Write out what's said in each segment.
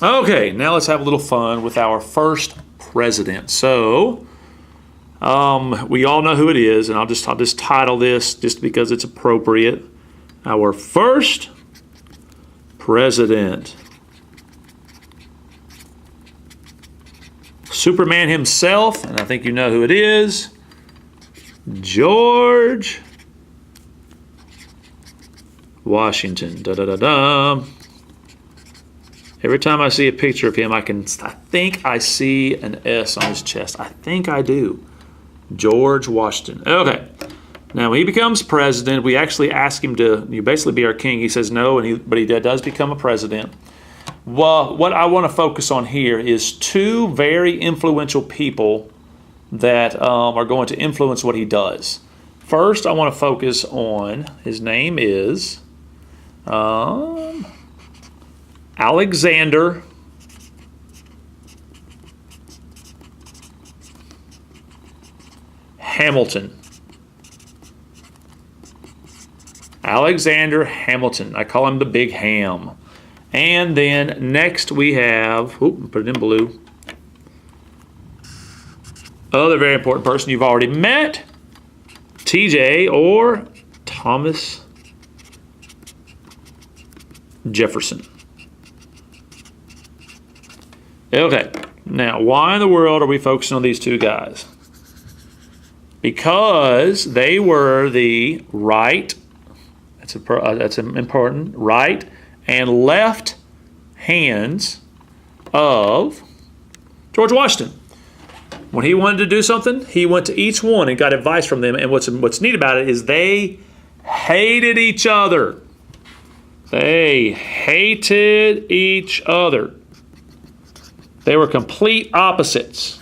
Okay, now let's have a little fun with our first president. So, we all know who it is, and I'll just title this just because it's appropriate. Our first president. Superman himself, and I think you know who it is. George Washington. Da da da da. Every time I see a picture of him, I think I see an S on his chest. I think I do. George Washington. Okay. Now, when he becomes president, we actually ask him to basically be our king. He says no, but he does become a president. Well, what I want to focus on here is two very influential people that are going to influence what he does. First, I want to focus on, his name is Alexander Hamilton. Alexander Hamilton. I call him the Big Ham. And then next we have, put it in blue, other very important person you've already met, TJ or Thomas Jefferson. Okay, now why in the world are we focusing on these two guys? Because they were the right, that's important, right and left hands of George Washington. When he wanted to do something, he went to each one and got advice from them. And what's neat about it is they hated each other. They hated each other. They were complete opposites.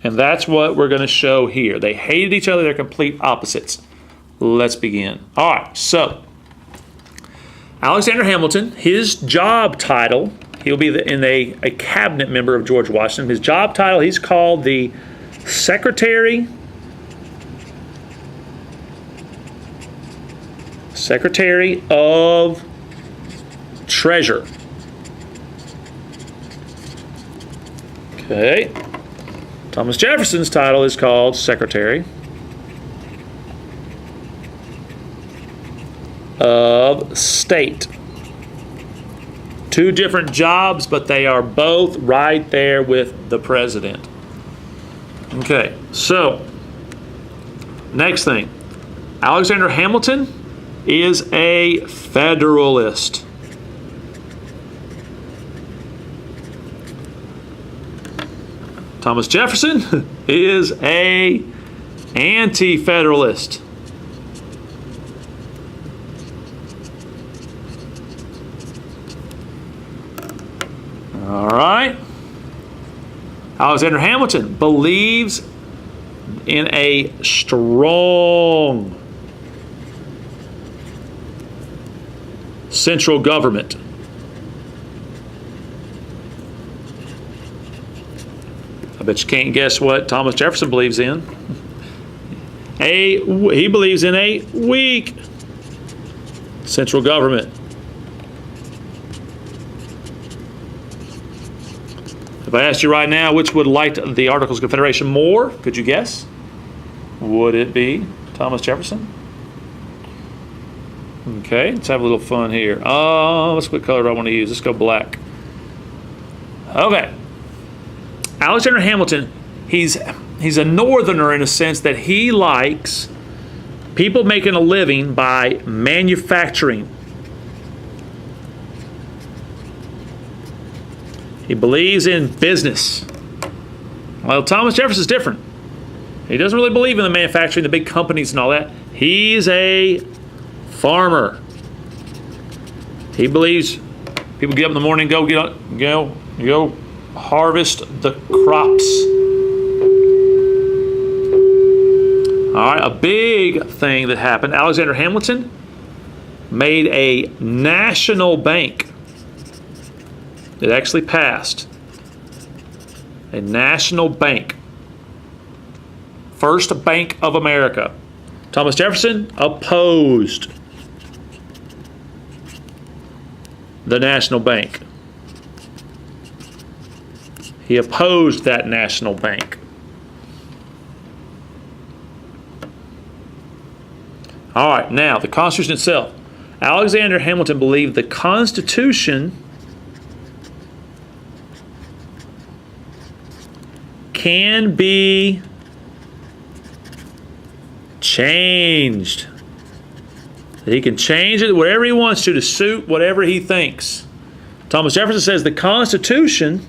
And that's what we're going to show here. They hated each other. They're complete opposites. Let's begin. All right, so Alexander Hamilton, his job title, he'll be a cabinet member of George Washington. His job title, he's called the Secretary of Treasure. Okay. Thomas Jefferson's title is called Secretary of State. Two different jobs, but they are both right there with the president. Okay, so next thing. Alexander Hamilton is a Federalist. Thomas Jefferson is a Anti-Federalist. All right. Alexander Hamilton believes in a strong central government. I bet you can't guess what Thomas Jefferson believes in. He believes in a weak central government. If I asked you right now which would like the Articles of Confederation more, could you guess? Would it be Thomas Jefferson? Okay, let's have a little fun here. What color do I want to use? Let's go black. Okay. Alexander Hamilton, he's a northerner in a sense that he likes people making a living by manufacturing. He believes in business. Well, Thomas Jefferson's different. He doesn't really believe in the manufacturing, the big companies and all that. He's a farmer. He believes people get up in the morning and go harvest the crops. All right, a big thing that happened. Alexander Hamilton made a national bank. It actually passed. A national bank. First Bank of America. Thomas Jefferson opposed the national bank. He opposed that national bank. All right, now the Constitution itself. Alexander Hamilton believed the Constitution can be changed. He can change it whatever he wants to suit whatever he thinks. Thomas Jefferson says the Constitution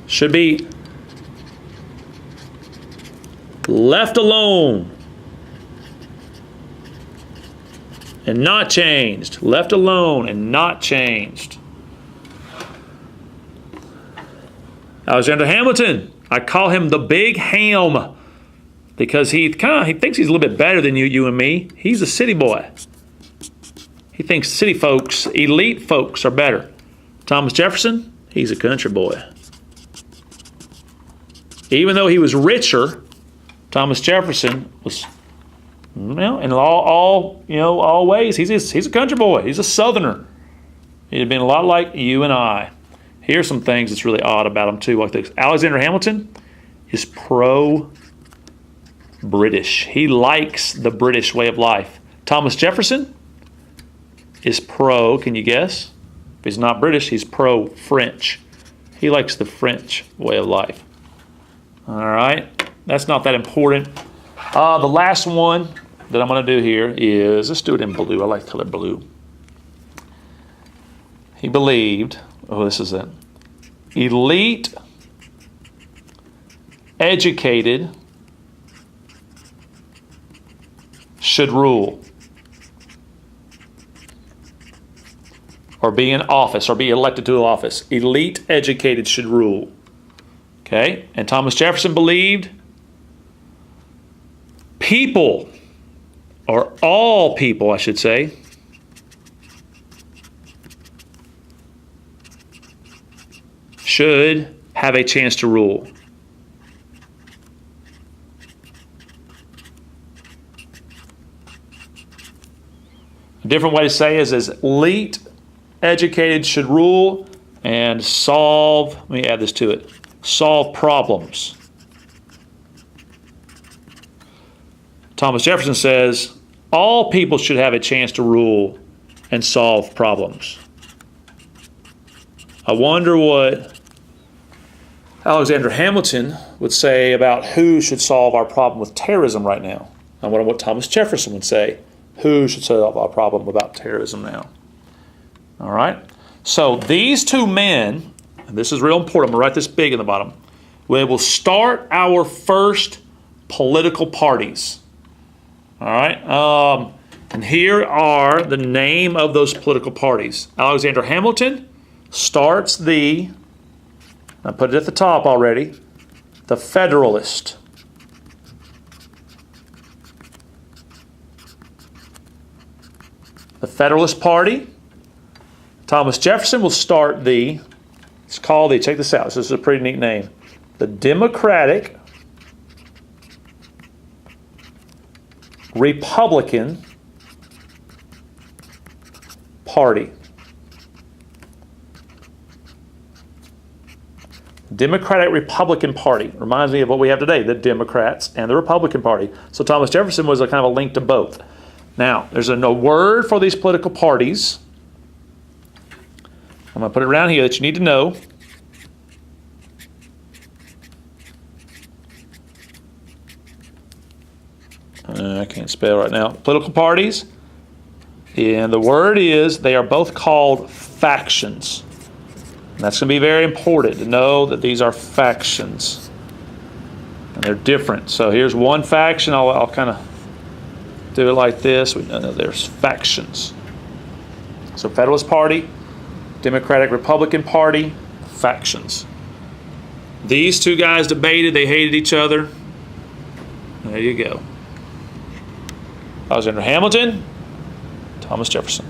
should be left alone and not changed. Left alone and not changed. Alexander Hamilton, I call him the Big Ham because he thinks he's a little bit better than you and me. He's a city boy. He thinks city folks, elite folks, are better. Thomas Jefferson, he's a country boy. Even though he was richer, Thomas Jefferson was, in all ways, he's a country boy. He's a Southerner. He'd have been a lot like you and I. Here's some things that's really odd about him too, like this. Alexander Hamilton is pro-British. He likes the British way of life. Thomas Jefferson is pro, can you guess? If he's not British, he's pro-French. He likes the French way of life. All right, that's not that important. The last one that I'm going to do here is, let's do it in blue. I like the color blue. He believed, this is it, elite, educated should rule or be in office or be elected to office. Elite, educated should rule. Okay, and Thomas Jefferson believed people, or all people, I should say, should have a chance to rule. A different way to say is elite, educated should rule and solve, let me add this to it, solve problems. Thomas Jefferson says all people should have a chance to rule and solve problems. I wonder what Alexander Hamilton would say about who should solve our problem with terrorism right now. I wonder what Thomas Jefferson would say. Who should solve our problem about terrorism now? All right. So these two men, and this is real important, I'm going to write this big in the bottom. We will start our first political parties. All right. And here are the name of those political parties. Alexander Hamilton starts I put it at the top already, the Federalist. The Federalist Party. Thomas Jefferson will start it's called check this out, this is a pretty neat name, the Democratic Republican Party. Democratic Republican Party. Reminds me of what we have today, the Democrats and the Republican Party. So Thomas Jefferson was a kind of a link to both. Now, there's no word for these political parties. I'm going to put it around here that you need to know. I can't spell right now. Political parties. And the word is, they are both called factions. And that's going to be very important to know that these are factions. And they're different. So here's one faction. I'll kind of do it like this. We know there's factions. So Federalist Party, Democratic Republican Party, factions. These two guys debated. They hated each other. There you go. Alexander Hamilton, Thomas Jefferson.